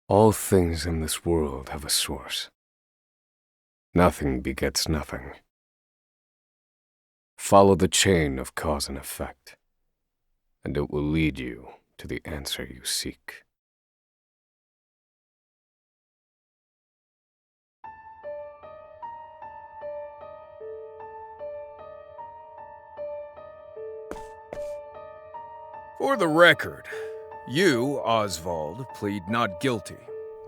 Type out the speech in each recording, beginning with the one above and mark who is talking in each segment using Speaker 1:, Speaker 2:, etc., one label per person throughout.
Speaker 1: All things in this world have a source. Nothing begets nothing. Follow the chain of cause and effect, and it will lead you to the answer you seek.
Speaker 2: For the record, you, Osvald, plead not guilty.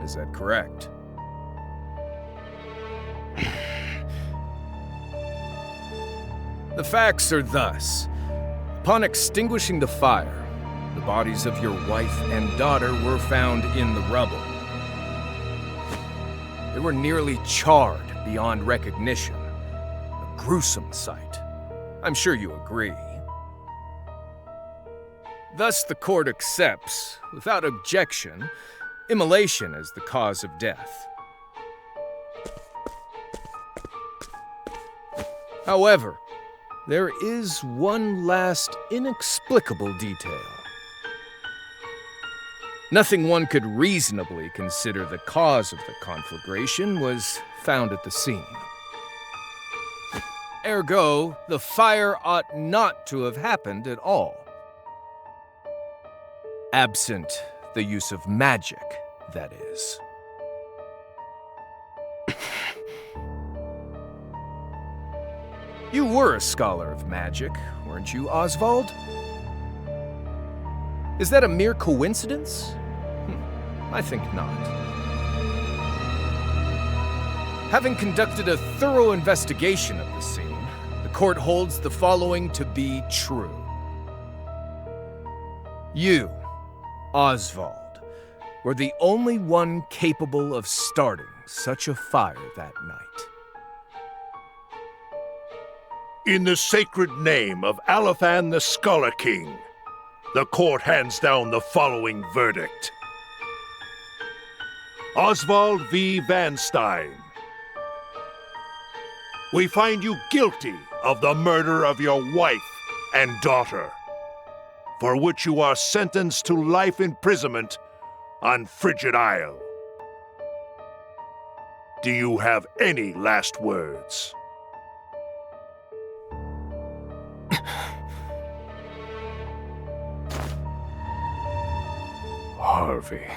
Speaker 2: Is that correct? The facts are thus. Upon extinguishing the fire, the bodies of your wife and daughter were found in the rubble. They were nearly charred beyond recognition. A gruesome sight. I'm sure you agree. Thus, the court accepts, without objection, immolation as the cause of death. However, there is one last inexplicable detail. Nothing one could reasonably consider the cause of the conflagration was found at the scene. Ergo, the fire ought not to have happened at all. Absent the use of magic, that is. You were a scholar of magic, weren't you, Osvald? Is that a mere coincidence? I think not. Having conducted a thorough investigation of the scene, the court holds the following to be true. You, Osvald, were the only one capable of starting such a fire that night.
Speaker 3: In the sacred name of Alephan the Scholar King, the court hands down the following verdict. Osvald V. Van Stein. We find you guilty of the murder of your wife and daughter, for which you are sentenced to life imprisonment on Frigid Isle. Do you have any last words?
Speaker 1: Harvey.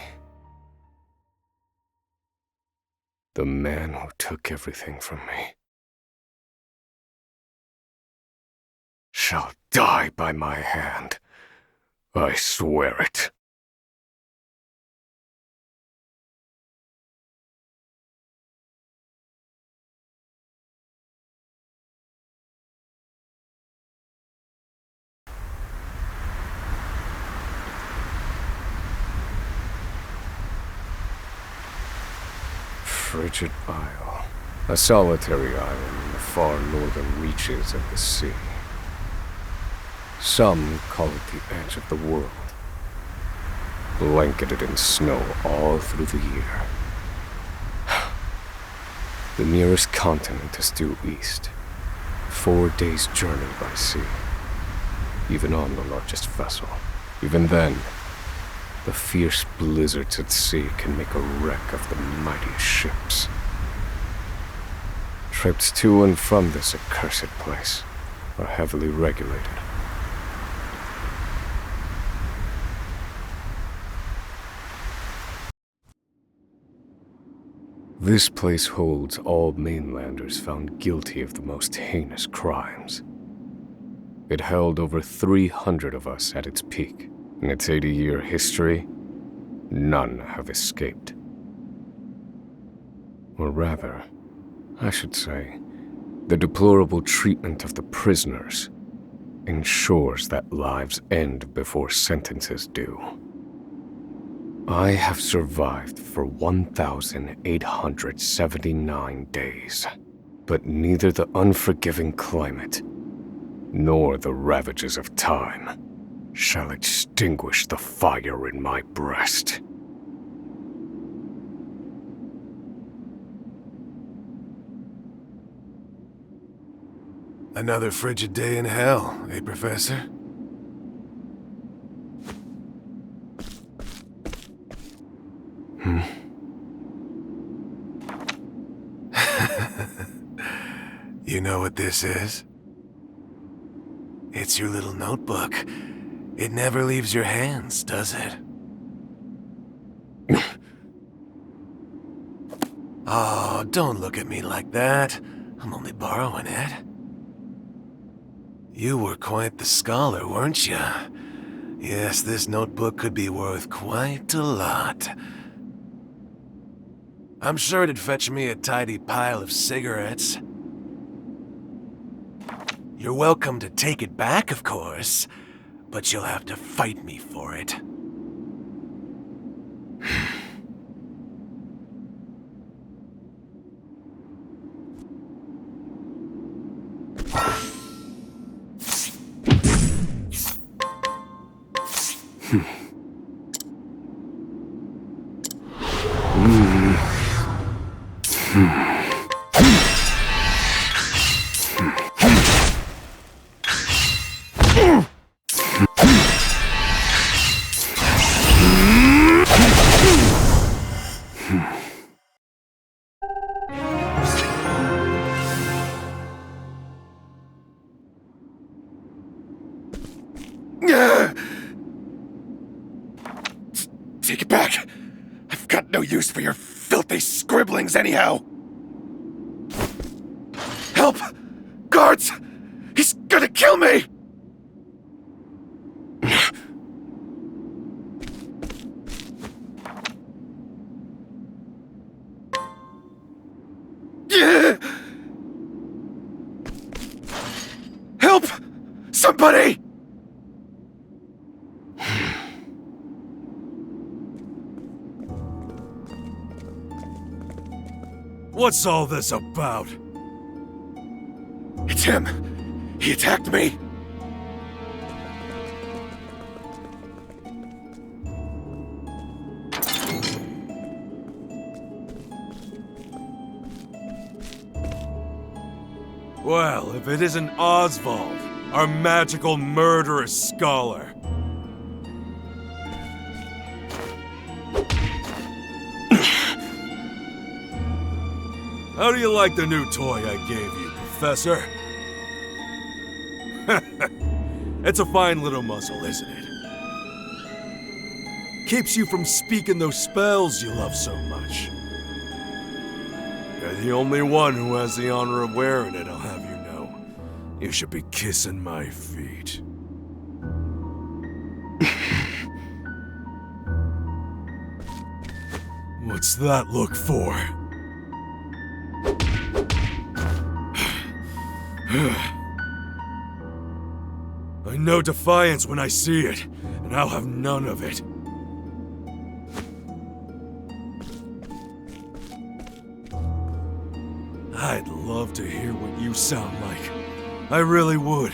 Speaker 1: The man who took everything from me shall die by my hand. I swear it. Frigid Isle, a solitary island in the far northern reaches of the sea. Some call it the edge of the world, blanketed in snow all through the year. The nearest continent is due east, 4 days' journey by sea, even on the largest vessel. Even then, the fierce blizzards at sea can make a wreck of the mightiest ships. Trips to and from this accursed place are heavily regulated. This place holds all mainlanders found guilty of the most heinous crimes. It held over 300 of us at its peak. In its 80-year history, none have escaped. Or rather, I should say, the deplorable treatment of the prisoners ensures that lives end before sentences do. I have survived for 1,879 days, but neither the unforgiving climate nor the ravages of time shall extinguish the fire in my breast.
Speaker 4: Another frigid day in hell, eh, Professor?
Speaker 1: Hmm?
Speaker 4: You know what this is? It's your little notebook. It never leaves your hands, does it? Oh, don't look at me like that. I'm only borrowing it. You were quite the scholar, weren't you? Yes, this notebook could be worth quite a lot. I'm sure it'd fetch me a tidy pile of cigarettes. You're welcome to take it back, of course, but you'll have to fight me for it.
Speaker 5: Take it back! I've got no use for your filthy scribblings anyhow! Help! Guards! He's gonna kill me! Help! Somebody!
Speaker 3: What's all this about?
Speaker 5: It's him! He attacked me!
Speaker 3: Well, if it isn't Osvald, our magical murderous scholar. How do you like the new toy I gave you, Professor? It's a fine little muzzle, isn't it? Keeps you from speaking those spells you love so much. You're the only one who has the honor of wearing it, I'll have you know. You should be kissing my feet. What's that look for? I know defiance when I see it, and I'll have none of it. I'd love to hear what you sound like. I really would.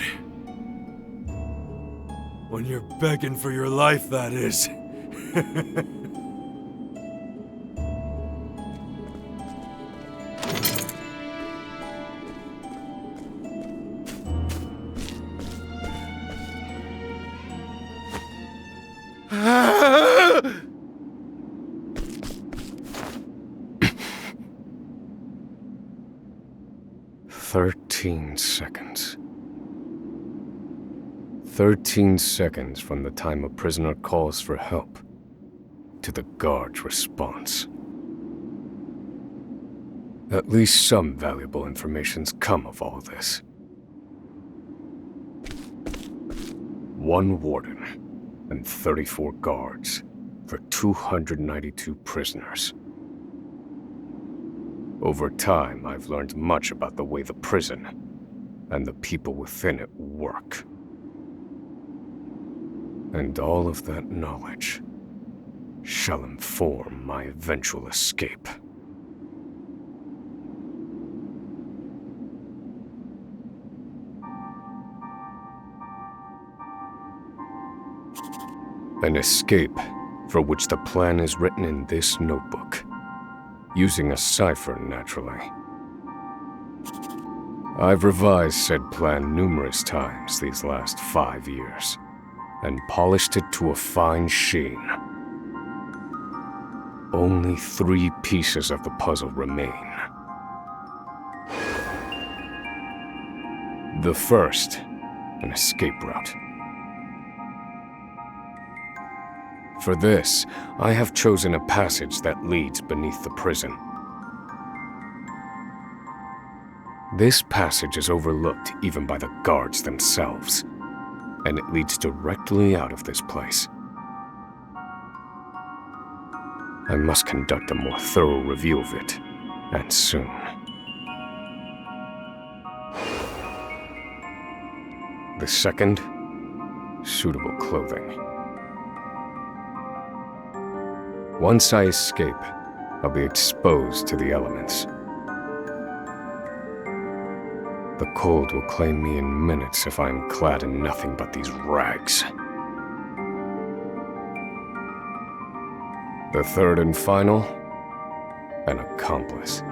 Speaker 3: When you're begging for your life, that is.
Speaker 5: Ah!
Speaker 1: 13 seconds. 13 seconds from the time a prisoner calls for help to the guard's response. At least some valuable information's come of all this. 1 warden and 34 guards for 292 prisoners. Over time, I've learned much about the way the prison and the people within it work. And all of that knowledge shall inform my eventual escape. An escape for which the plan is written in this notebook, using a cipher, naturally. I've revised said plan numerous times these last 5 years, and polished it to a fine sheen. Only 3 pieces of the puzzle remain. The first, an escape route. For this, I have chosen a passage that leads beneath the prison. This passage is overlooked even by the guards themselves, and it leads directly out of this place. I must conduct a more thorough review of it, and soon. The second, suitable clothing. Once I escape, I'll be exposed to the elements. The cold will claim me in minutes if I am clad in nothing but these rags. The third and final, an accomplice.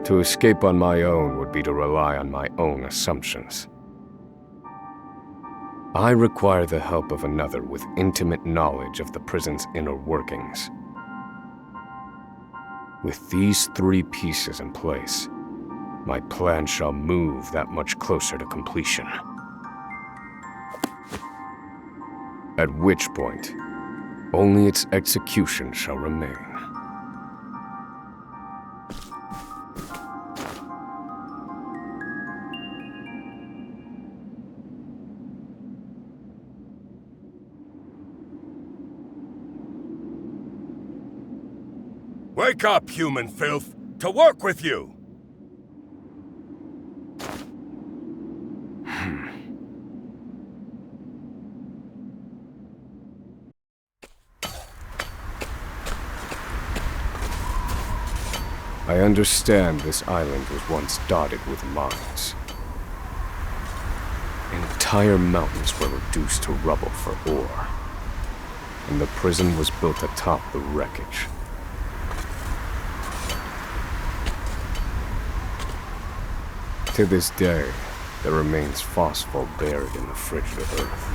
Speaker 1: To escape on my own would be to rely on my own assumptions. I require the help of another with intimate knowledge of the prison's inner workings. With these three pieces in place, my plan shall move that much closer to completion. At which point, only its execution shall remain.
Speaker 5: Wake up, human filth! To work with you!
Speaker 1: I understand this island was once dotted with mines. Entire mountains were reduced to rubble for ore, and the prison was built atop the wreckage. To this day, there remains phosphor buried in the frigid earth.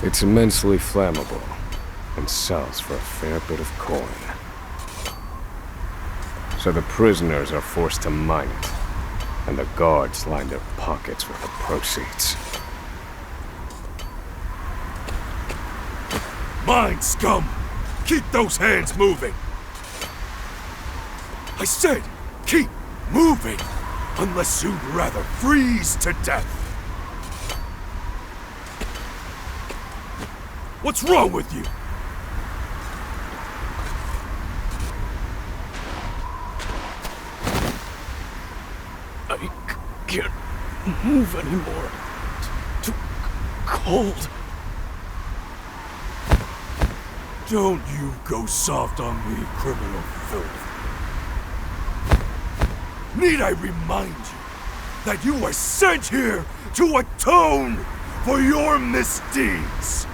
Speaker 1: It's immensely flammable and sells for a fair bit of coin. So the prisoners are forced to mine it, and the guards line their pockets with the proceeds.
Speaker 3: Mine, scum! Keep those hands moving! I said, keep moving! Unless you'd rather freeze to death! What's wrong with you?
Speaker 1: I can't move anymore. Too cold.
Speaker 3: Don't you go soft on me, criminal filth. Need I remind you that you were sent here to atone for your misdeeds?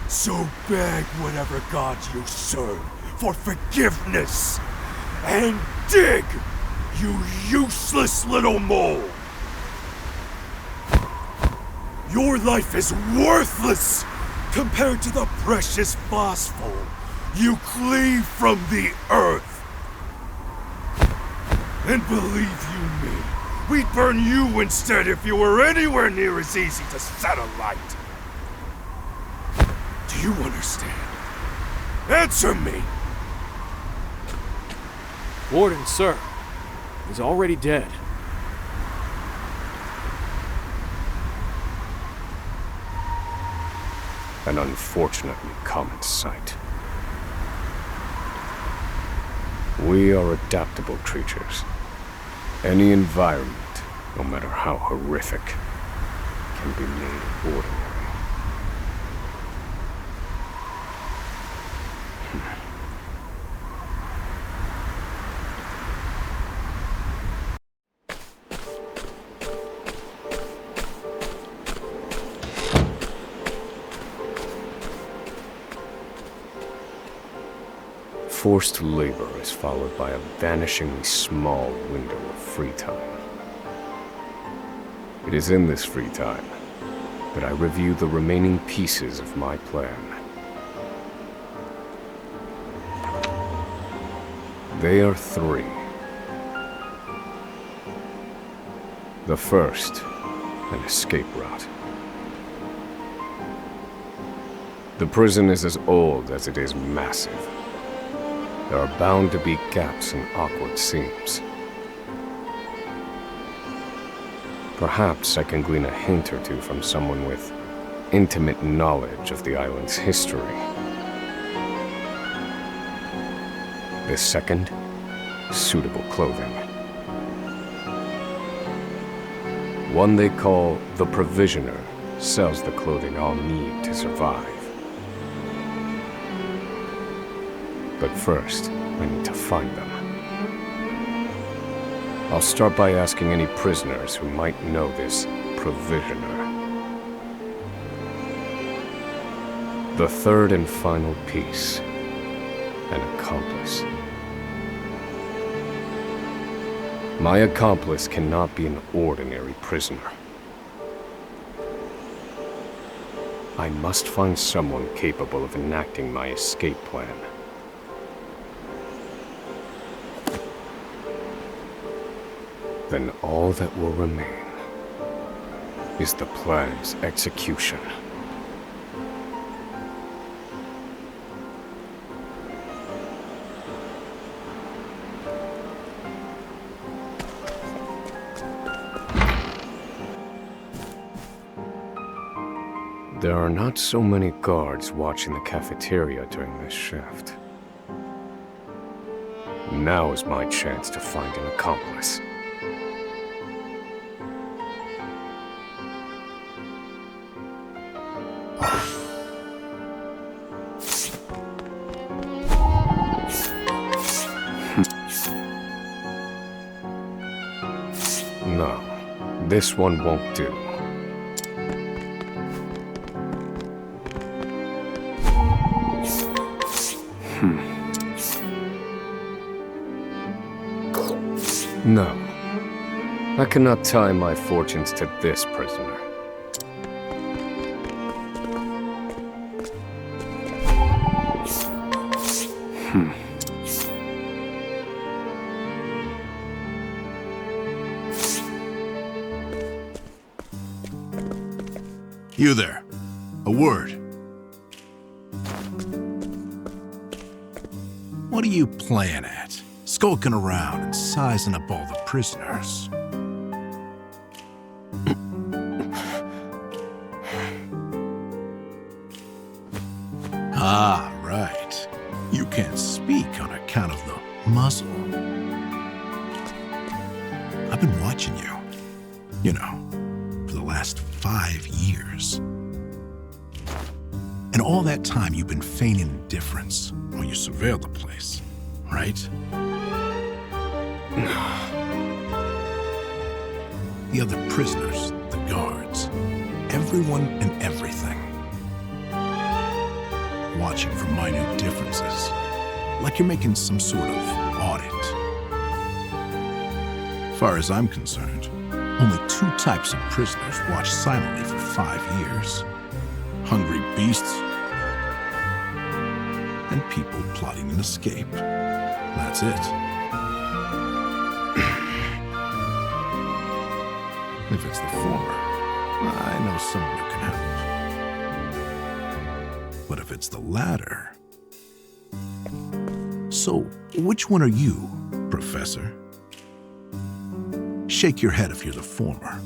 Speaker 3: So beg whatever gods you serve for forgiveness, and dig, you useless little mole! Your life is worthless compared to the precious phosphor you cleave from the earth. And believe you me, we'd burn you instead if you were anywhere near as easy to set alight. Do you understand? Answer me!
Speaker 6: Warden, sir. He's already dead.
Speaker 1: An unfortunately common sight. We are adaptable creatures. Any environment, no matter how horrific, can be made ordinary. Forced labor is followed by a vanishingly small window of free time. It is in this free time that I review the remaining pieces of my plan. They are three, The first, an escape route. The prison is as old as it is massive. There are bound to be gaps and awkward seams. Perhaps I can glean a hint or two from someone with intimate knowledge of the island's history. The second, suitable clothing. One they call the Provisioner sells the clothing I'll need to survive. But first, I need to find them. I'll start by asking any prisoners who might know this Provisioner. The third and final piece, an accomplice. My accomplice cannot be an ordinary prisoner. I must find someone capable of enacting my escape plan. Then all that will remain is the plan's execution. There are not so many guards watching the cafeteria during this shift. Now is my chance to find an accomplice. No, this one won't do. No, I cannot tie my fortunes to this prisoner.
Speaker 7: You there. A word. What are you playing at? Skulking around and sizing up all the prisoners. Ah, right. You can't speak on account of the muzzle. I've been watching you. You know, for the last 5 years. And all that time you've been feigning indifference while you surveilled the place, right? The other prisoners, the guards, everyone and everything. Watching for minute differences, like you're making some sort of audit. As far as I'm concerned, only 2 types of prisoners watch silently for 5 years. Hungry beasts and people plotting an escape. That's it. If it's the former, I know someone who can help. But if it's the latter... So, which one are you, Professor? Shake your head if you're the former,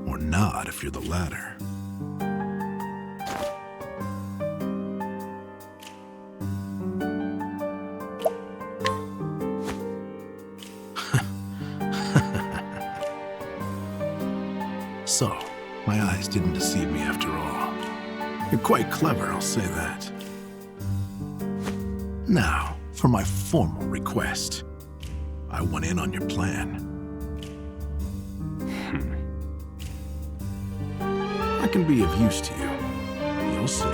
Speaker 7: or nod if you're the latter. So, my eyes didn't deceive me after all. You're quite clever, I'll say that. Now, for my formal request. I went in on your plan. I can be of use to you. You'll see.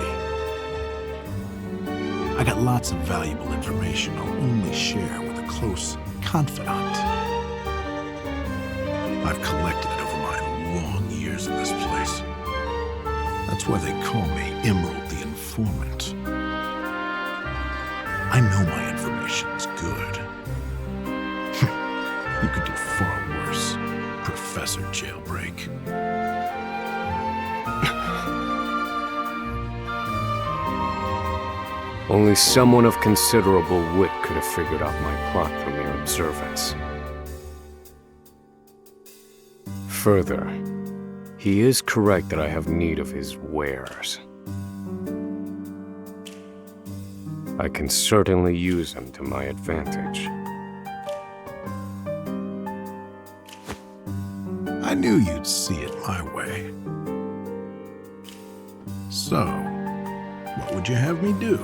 Speaker 7: I got lots of valuable information I'll only share with a close confidant. I've collected it over my long years in this place. That's why they call me Emerald the Informant. I know my information's good. You could do far worse, Professor. lesser jailbreak.
Speaker 1: Only someone of considerable wit could have figured out my plot from mere observance. Further, he is correct that I have need of his wares. I can certainly use them to my advantage.
Speaker 7: I knew you'd see it my way. So, what would you have me do?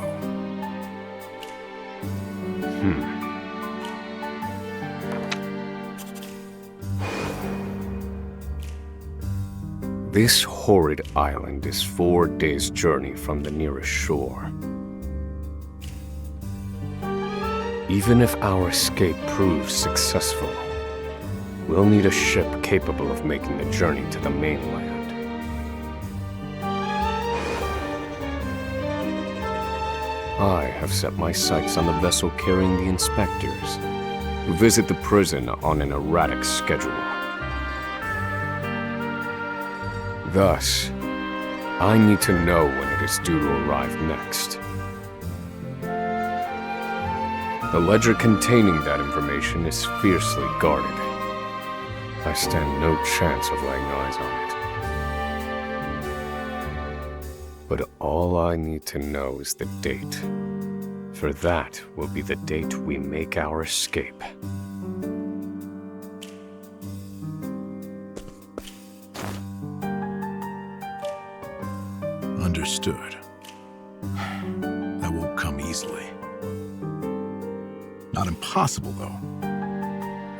Speaker 1: This horrid island is 4 days' journey from the nearest shore. Even if our escape proves successful, we'll need a ship capable of making the journey to the mainland. I have set my sights on the vessel carrying the inspectors, who visit the prison on an erratic schedule. Thus, I need to know when it is due to arrive next. The ledger containing that information is fiercely guarded. I stand no chance of laying eyes on it. But all I need to know is the date. For that will be the date we make our escape.
Speaker 7: Understood. That won't come easily. Not impossible, though.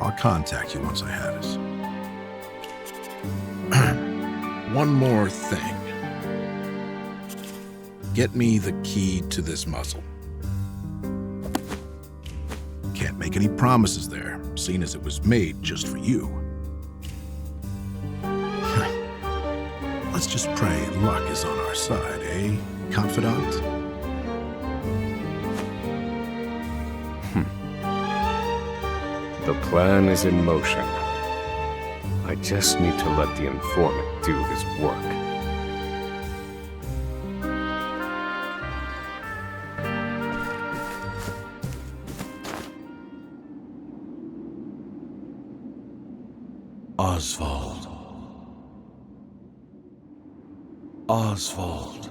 Speaker 7: I'll contact you once I have it. One more thing. Get me the key to this muzzle. Can't make any promises there, seeing as it was made just for you. Let's just pray luck is on our side, eh, confidant?
Speaker 1: The plan is in motion. I just need to let the informant do his work.
Speaker 3: Osvald. Osvald.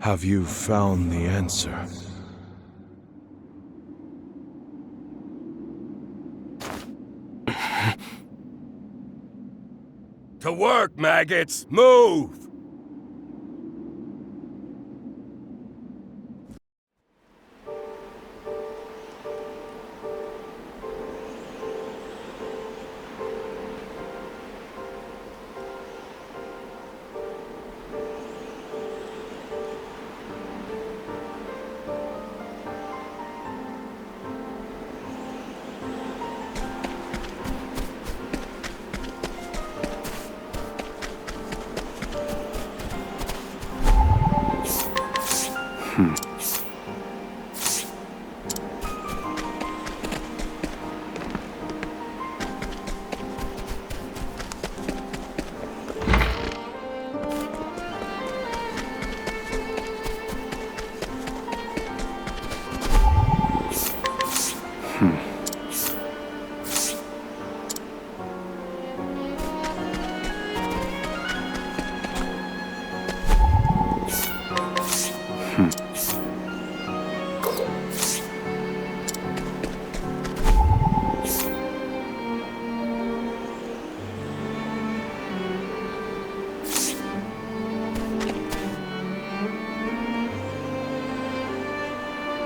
Speaker 3: Have you found the answer?
Speaker 5: To work, maggots! Move!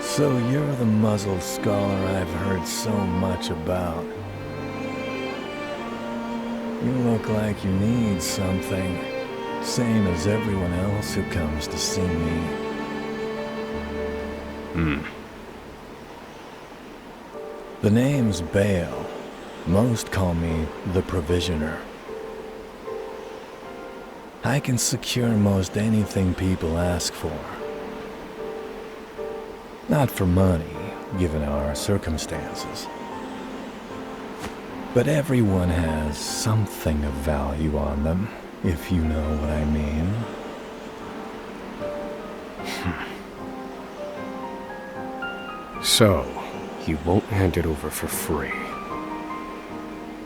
Speaker 8: So you're the muzzled scholar I've heard so much about. You look like you need something, same as everyone else who comes to see me. The name's Bale. Most call me the Provisioner. I can secure most anything people ask for. Not for money, given our circumstances. But everyone has something of value on them, if you know what I mean.
Speaker 1: So, he won't hand it over for free.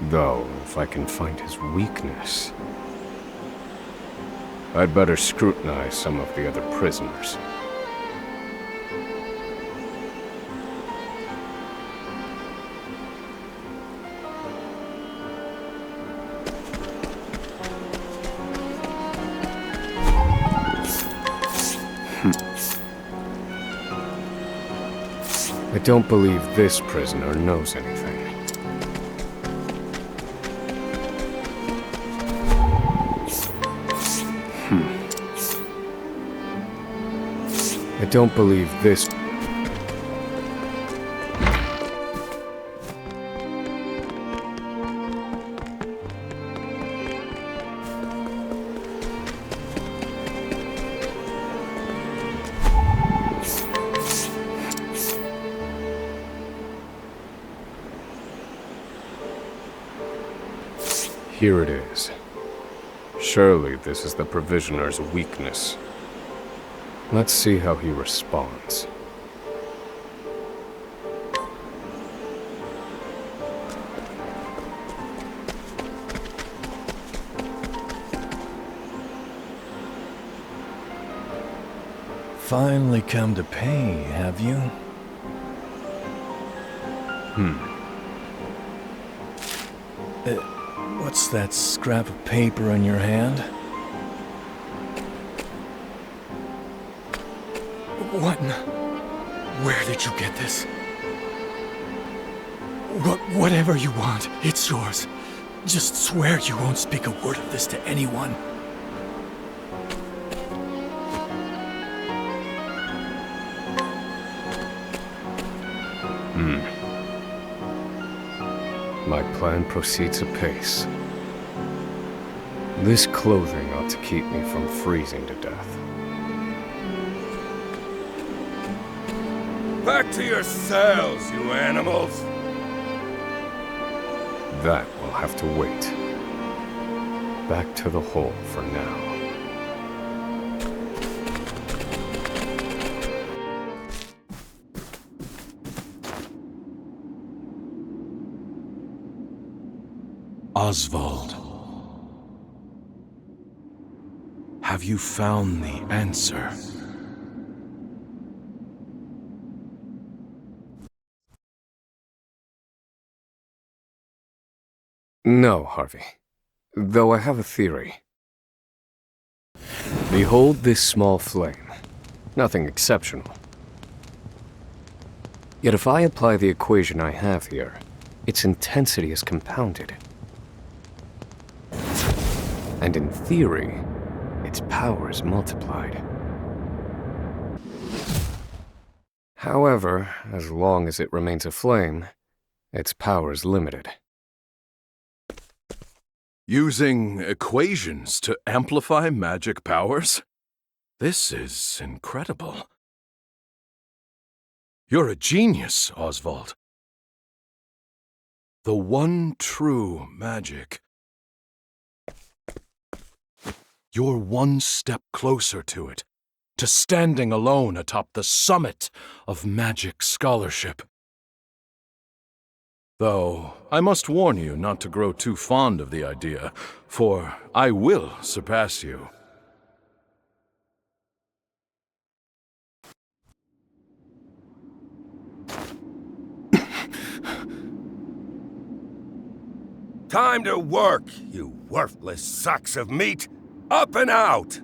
Speaker 1: Though, if I can find his weakness, I'd better scrutinize some of the other prisoners. I don't believe this prisoner knows anything. I don't believe this... Here it is. Surely this is the provisioner's weakness. Let's see how he responds.
Speaker 8: Finally come to pay, have you? What's that scrap of paper in your hand?
Speaker 5: What in... Where did you get this? Whatever you want, it's yours. Just swear you won't speak a word of this to anyone.
Speaker 1: My plan proceeds apace. This clothing ought to keep me from freezing to death.
Speaker 5: Back to your cells, you animals!
Speaker 1: That will have to wait. Back to the hole for now.
Speaker 3: Osvald. Have you found the answer?
Speaker 1: No, Harvey. Though I have a theory. Behold this small flame. Nothing exceptional. Yet if I apply the equation I have here, its intensity is compounded. And in theory, its power is multiplied. However, as long as it remains a flame, its power is limited.
Speaker 3: Using equations to amplify magic powers? This is incredible. You're a genius, Osvald. The one true magic. You're one step closer to it, to standing alone atop the summit of magic scholarship. Though, I must warn you not to grow too fond of the idea, for I will surpass you.
Speaker 5: Time to work, you worthless sacks of meat! Up and out!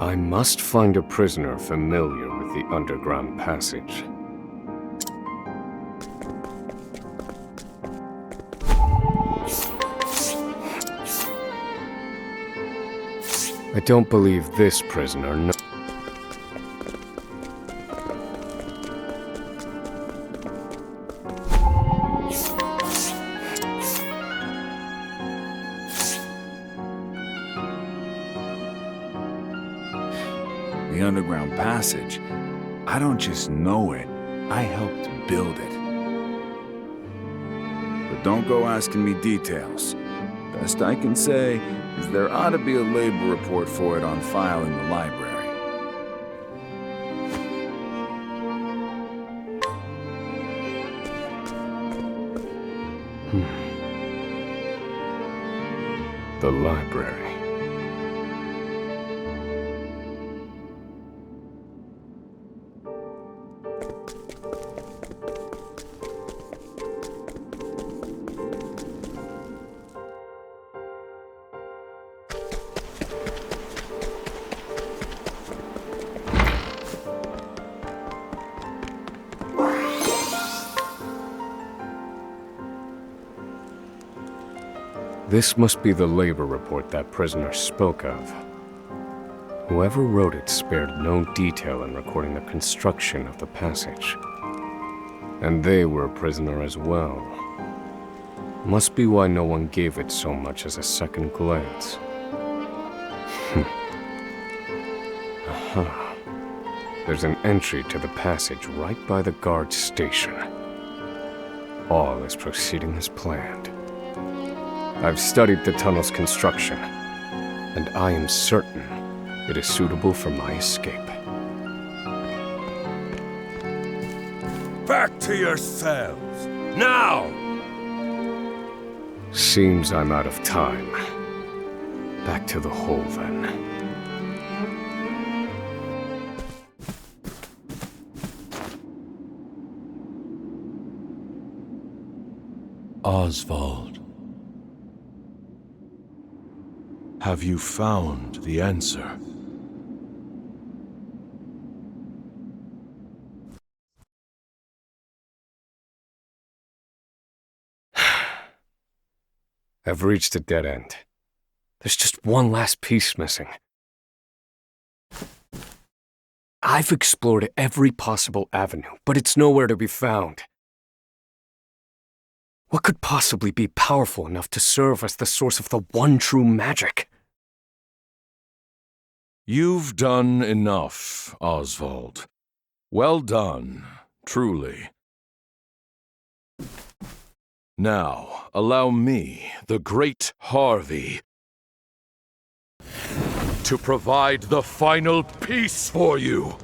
Speaker 1: I must find a prisoner familiar with the underground passage. I don't believe this prisoner
Speaker 9: The underground passage. I don't just know it, I helped build it. But don't go asking me details. Best I can say is there ought to be a labor report for it on file in the library.
Speaker 1: The library. This must be the labor report that prisoner spoke of. Whoever wrote it spared no detail in recording the construction of the passage. And they were a prisoner as well. Must be why no one gave it so much as a second glance. Aha. There's an entry to the passage right by the guard station. All is proceeding as planned. I've studied the tunnel's construction, and I am certain it is suitable for my escape.
Speaker 3: Back to your cells! Now!
Speaker 1: Seems I'm out of time. Back to the hole, then.
Speaker 3: Osvald. Have you found the answer?
Speaker 1: I've reached a dead end. There's just one last piece missing. I've explored every possible avenue, but it's nowhere to be found. What could possibly be powerful enough to serve as the source of the one true magic?
Speaker 3: You've done enough, Osvald. Well done, truly. Now, allow me, the great Harvey, to provide the final piece for you.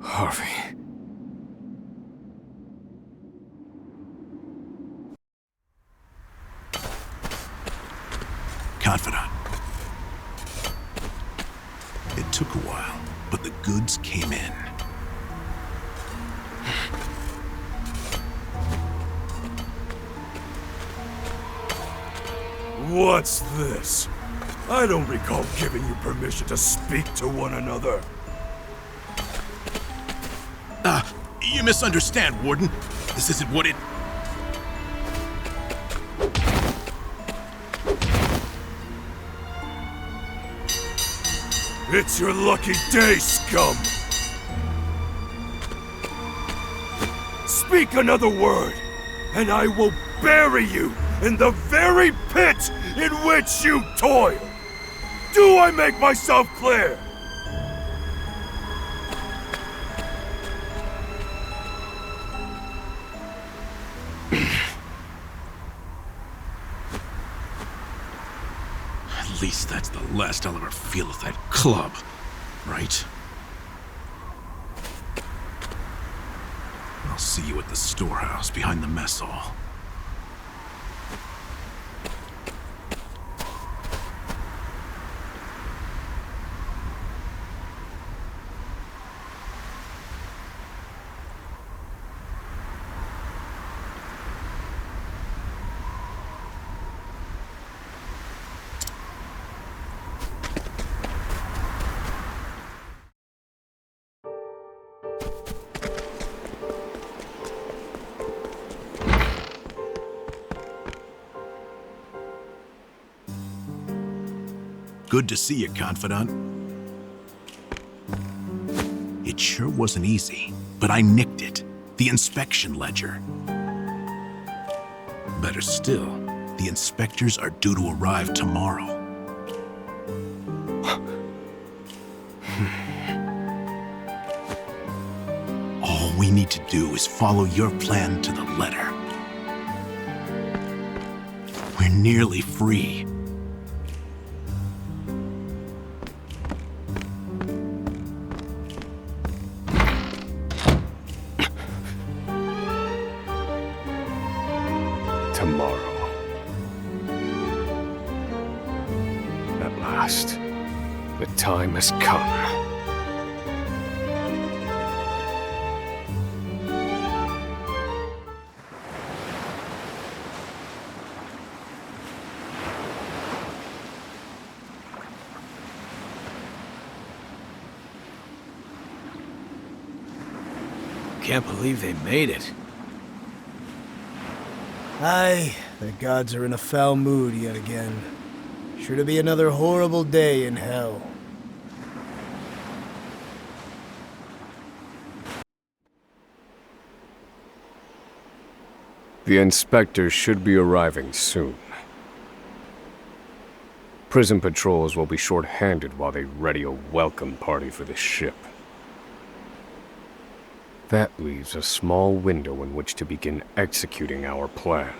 Speaker 1: Harvey.
Speaker 7: Confidant. It took a while, but the goods came in.
Speaker 3: What's this? I don't recall giving you permission to speak to one another.
Speaker 7: You misunderstand, Warden. This isn't what it...
Speaker 3: It's your lucky day, scum! Speak another word, and I will bury you in the very pit in which you toil! Do I make myself clear?
Speaker 7: At least that's the last I'll ever feel of that club, right? I'll see you at the storehouse behind the mess hall. Good to see you, Confidant. It sure wasn't easy, but I nicked it. The inspection ledger. Better still, the inspectors are due to arrive tomorrow. All we need to do is follow your plan to the letter. We're nearly free.
Speaker 1: Tomorrow. At last, the time has come.
Speaker 2: Can't believe they made it.
Speaker 10: Aye, the gods are in a foul mood yet again. Sure to be another horrible day in hell.
Speaker 1: The inspectors should be arriving soon. Prison patrols will be short-handed while they ready a welcome party for the ship. That leaves a small window in which to begin executing our plan.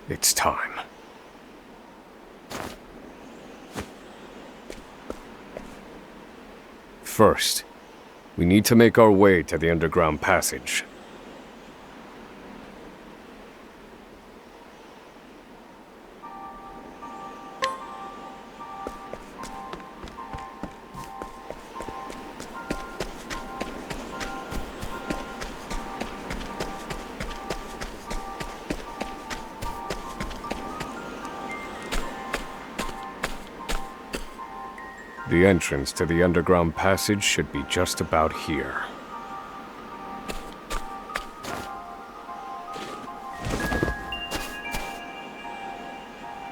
Speaker 1: It's time. First, we need to make our way to the underground passage. The entrance to the underground passage should be just about here.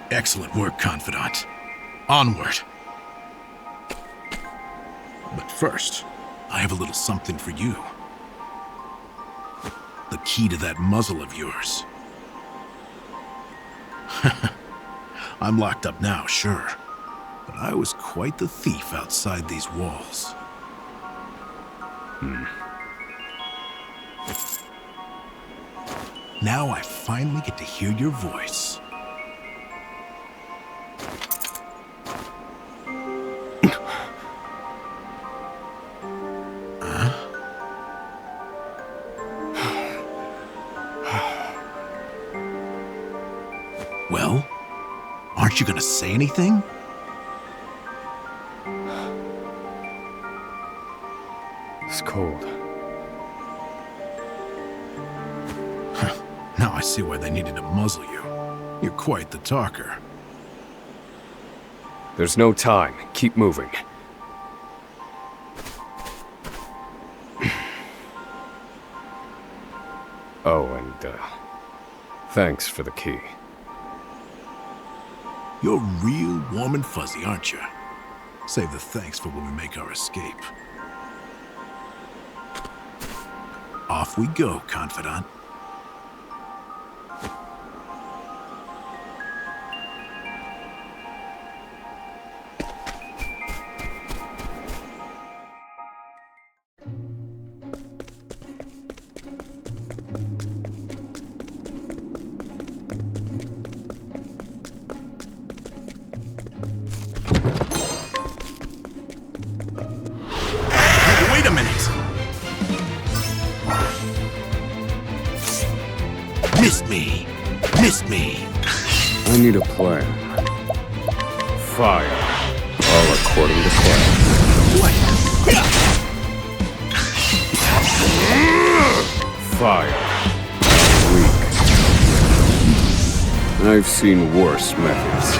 Speaker 7: Excellent work, Confidant. Onward. But first, I have a little something for you. The key to that muzzle of yours. I'm locked up now, sure. But I was quite the thief outside these walls. Now I finally get to hear your voice. Well, aren't you gonna say anything?
Speaker 1: It's cold.
Speaker 7: Now I see why they needed to muzzle you. You're quite the talker.
Speaker 1: There's no time. Keep moving. Oh, and, thanks for the key.
Speaker 7: You're real warm and fuzzy, aren't you? Save the thanks for when we make our escape. Off we go, Confidant. Wait a minute! Missed me! Missed me!
Speaker 1: I need a plan. Fire. All according to plan.
Speaker 7: What?
Speaker 1: Fire. Weak. I've seen worse methods.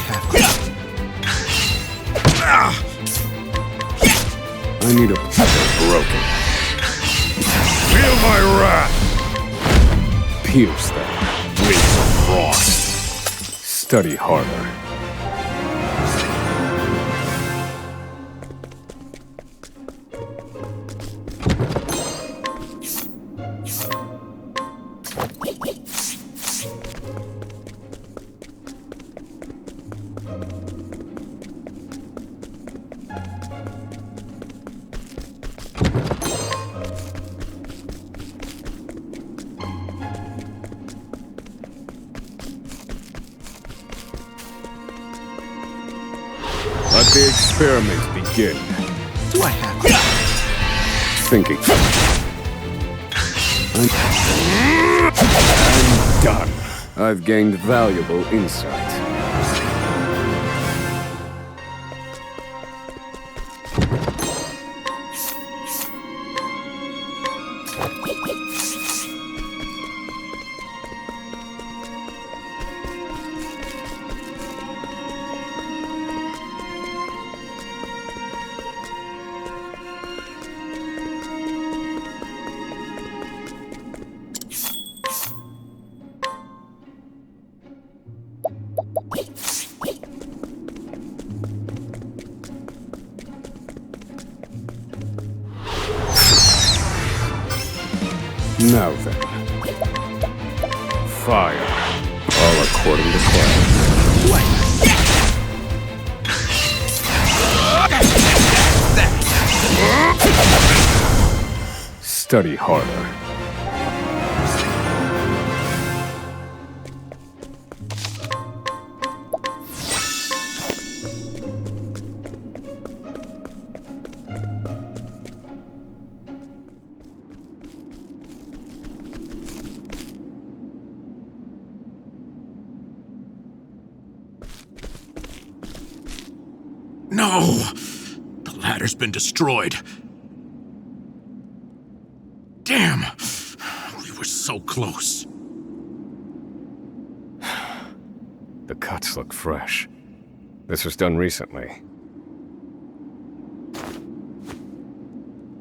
Speaker 7: have to?
Speaker 1: I need a broken.
Speaker 3: Feel my wrath!
Speaker 1: Pierce them.
Speaker 3: Wings of frost.
Speaker 1: Study harder. Let the experiment begin.
Speaker 7: Do I have to?
Speaker 1: Thinking. I'm done. I've gained valuable insight. Now then. Fire. All according to plan. Study harder.
Speaker 7: No! The ladder's been destroyed. Damn! We were so close.
Speaker 1: The cuts look fresh. This was done recently.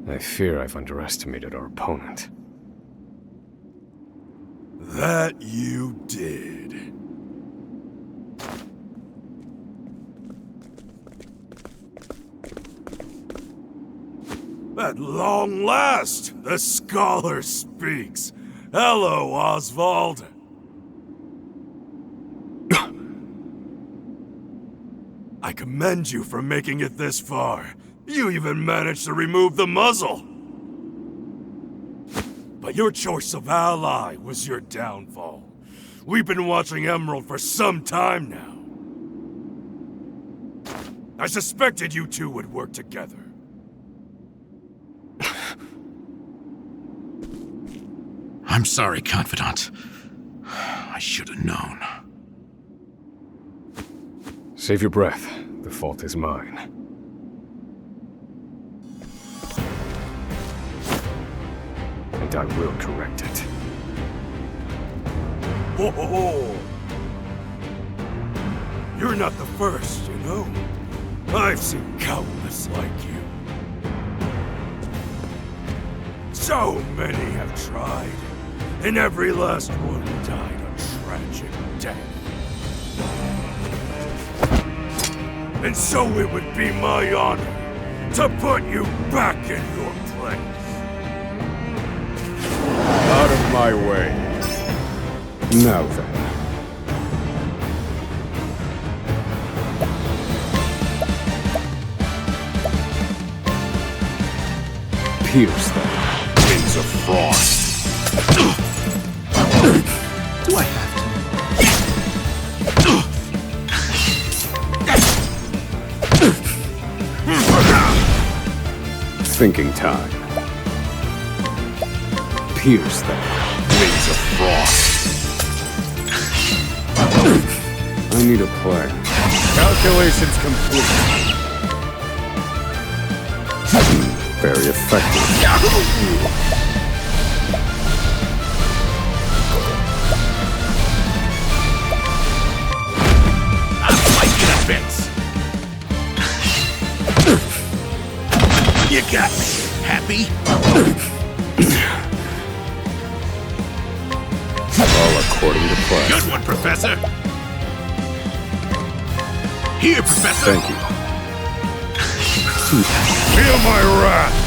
Speaker 1: I fear I've underestimated our opponent.
Speaker 3: That you did. At long last, the scholar speaks. Hello, Osvald. I commend you for making it this far. You even managed to remove the muzzle. But your choice of ally was your downfall. We've been watching Emerald for some time now. I suspected you two would work together.
Speaker 7: I'm sorry, Confidant. I should have known.
Speaker 1: Save your breath. The fault is mine. And I will correct it.
Speaker 3: Ho ho ho! You're not the first, you know? I've seen countless like you. So many have tried, and every last one died a tragic death. And so it would be my honor to put you back in your place.
Speaker 1: Out of my way. Now then. Pierce them. Wings of frost.
Speaker 7: Do I have to?
Speaker 1: Thinking time. Pierce them. Wings of frost. I need a plan.
Speaker 2: Calculations complete.
Speaker 1: Very effective.
Speaker 7: got me. Happy?
Speaker 1: All according to plan.
Speaker 7: Good one, Professor. Here, Professor.
Speaker 1: Thank you.
Speaker 3: Feel my wrath!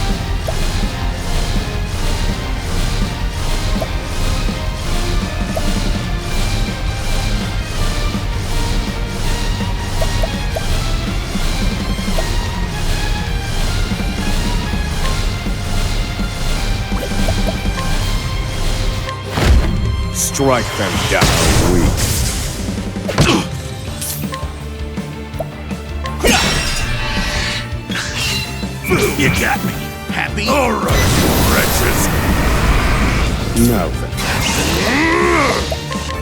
Speaker 1: Strike them down, weak.
Speaker 7: You got me. Happy?
Speaker 3: All right, wretches.
Speaker 1: Now then.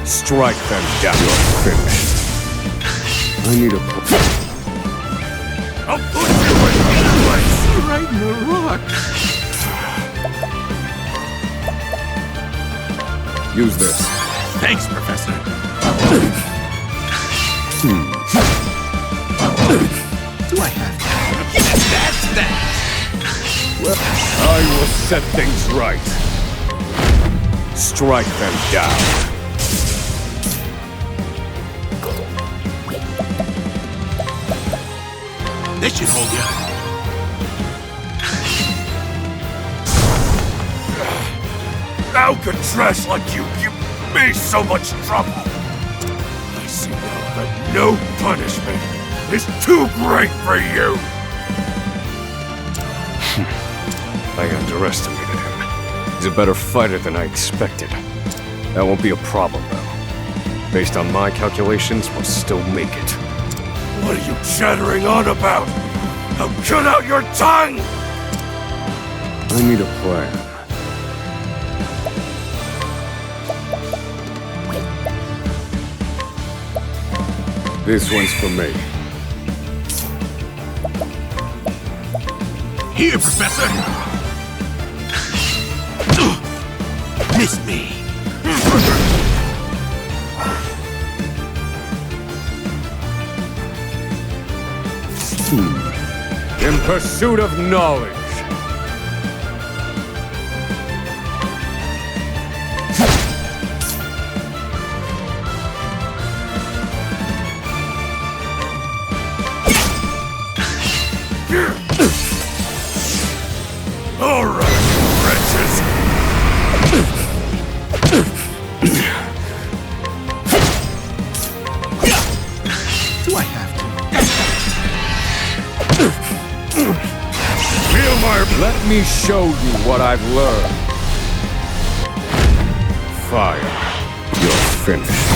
Speaker 1: Strike them down. You're finished. I need a...
Speaker 3: I'll put you in your place!
Speaker 7: Right in the rock.
Speaker 1: Use this.
Speaker 7: Thanks, Professor. Do I have to? That's that.
Speaker 1: Well, I will set things right. Strike them down.
Speaker 7: This should hold you.
Speaker 3: How could trash like you give me so much trouble? I see now that no punishment is too great for you!
Speaker 1: I underestimated him. He's a better fighter than I expected. That won't be a problem, though. Based on my calculations, we'll still make it.
Speaker 3: What are you chattering on about? Now cut out your tongue!
Speaker 1: I need a plan. This one's for me.
Speaker 7: Here, Professor. Miss me.
Speaker 1: In pursuit of knowledge.
Speaker 3: All right, wretches.
Speaker 7: Do I have to?
Speaker 3: Feel my...
Speaker 1: Let me show you what I've learned. Fire. You're finished.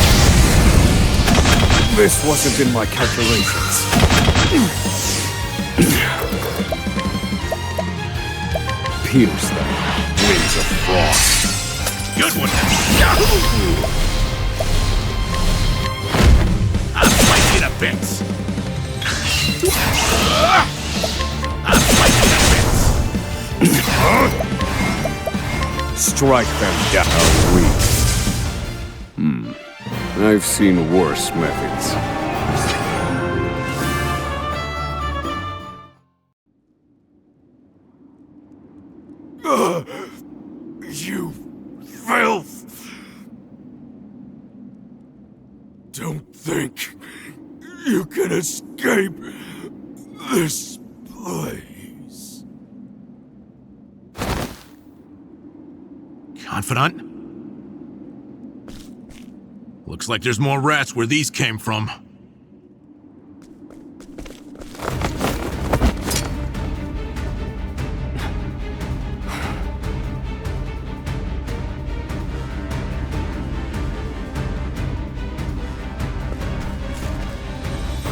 Speaker 1: This wasn't in my calculations. Pierce them. Wings of frost.
Speaker 7: Good one. I'll slice you to bits. I'll slice you to bits.
Speaker 1: Strike them down weak. I've seen worse methods.
Speaker 3: You filth! Don't think you can escape this place.
Speaker 7: Confidant? Looks like there's more rats where these came from.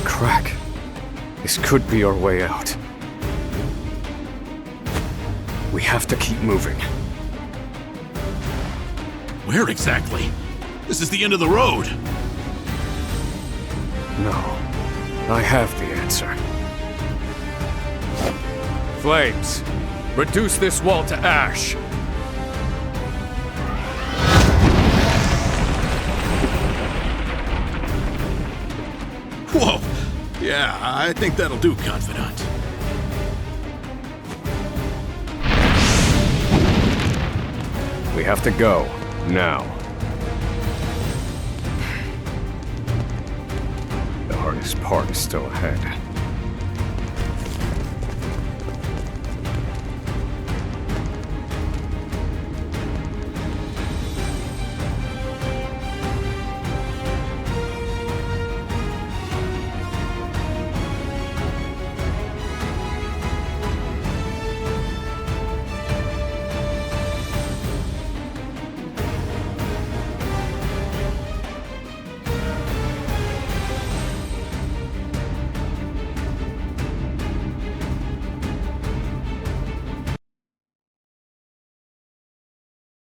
Speaker 1: Crack. This could be our way out. We have to keep moving.
Speaker 7: Where exactly? This is the end of the road.
Speaker 1: No. I have the answer. Flames, reduce this wall to ash.
Speaker 7: Whoa. Yeah, I think that'll do, Confidant.
Speaker 1: We have to go. Now. The hardest part is still ahead.